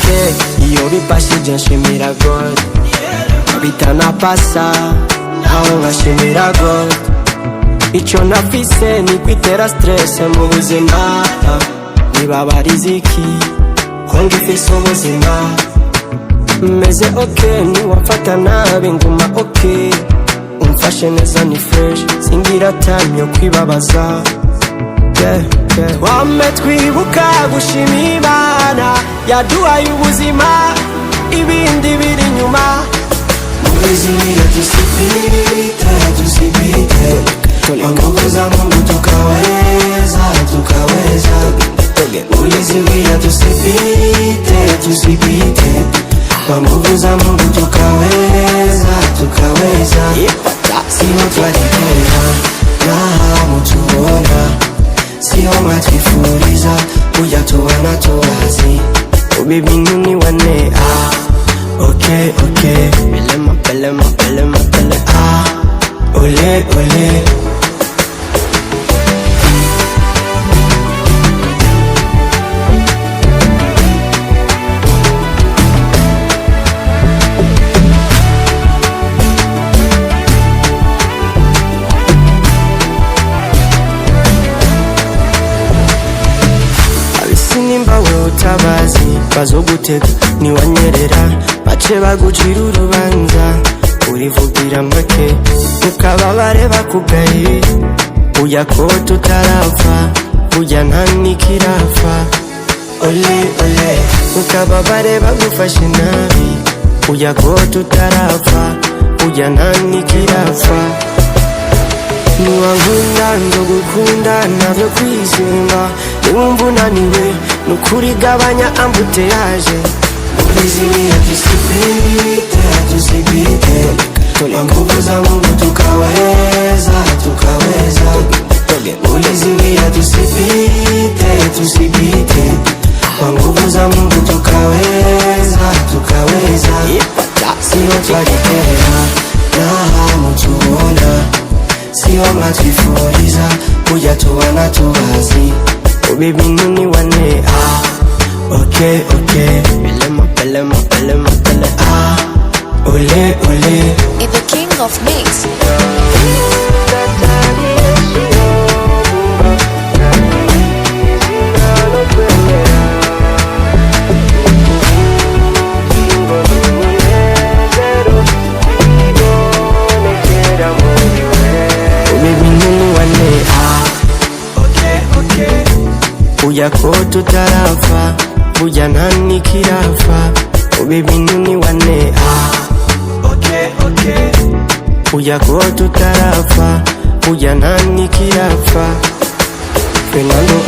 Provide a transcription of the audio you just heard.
okay. Iyo bipashije nshimira God, bitanapasa naho nkashimira God. Icyo nafise ni kwitera stress mu buzima, nibabariza iki ko ngifise ubuzima. Meze okay, niwamfata nabi nguma okay. Umfashe neza ni fresh, singira time yo kwibabaza. Wame twibuka gushima Imana yaduhaye ubuzima, ibindi biri nyuma. Ulizimia tusipite, tusipite, kwa nguvu za Mungu tukaweza, tukaweza. Ulizimia tusipite, tusipite, kwa nguvu za Mungu tukaweza, tukaweza. Sio twajipenda na hamutuona, sio matifuliza kujatuwana tuwazi. Baby nuni wane okay, okay. Pelema, Ole, ole. Abisinimba we utabazi bazogutega niwanyerera, bace bagucira urubanza urivugira make, ukababare bakugaye. Uya ko tutarapfa, uya nta nikirafa. Ole, ole. Ukababare bagufashe nabi, uya ko tutarapfa, uya nta nikirafa. Niwankunda nzogukunda navyo kwizima, niwumva unaniwe nukuri gabanya ambuteyage. Ulizimia tusipite, tusipite, kwa nguvu za Mungu tukaweza, tukaweza. Ulizimia tusipite, tusipite, kwa nguvu za Mungu tukaweza, tukaweza. Sio twajipenda na hamutuona, sio matifuliza kujatuwana tuwazi. Baby nuni wane okay, okay. Pelema, ole, ole. The king of mix. Baby nuni wane Okay, okay. uya ko tutarapfa, uya nta nikirafa. Baby nuni wane Okay, okay. uya ko tutarapfa, uya nta nikirafa. Fernando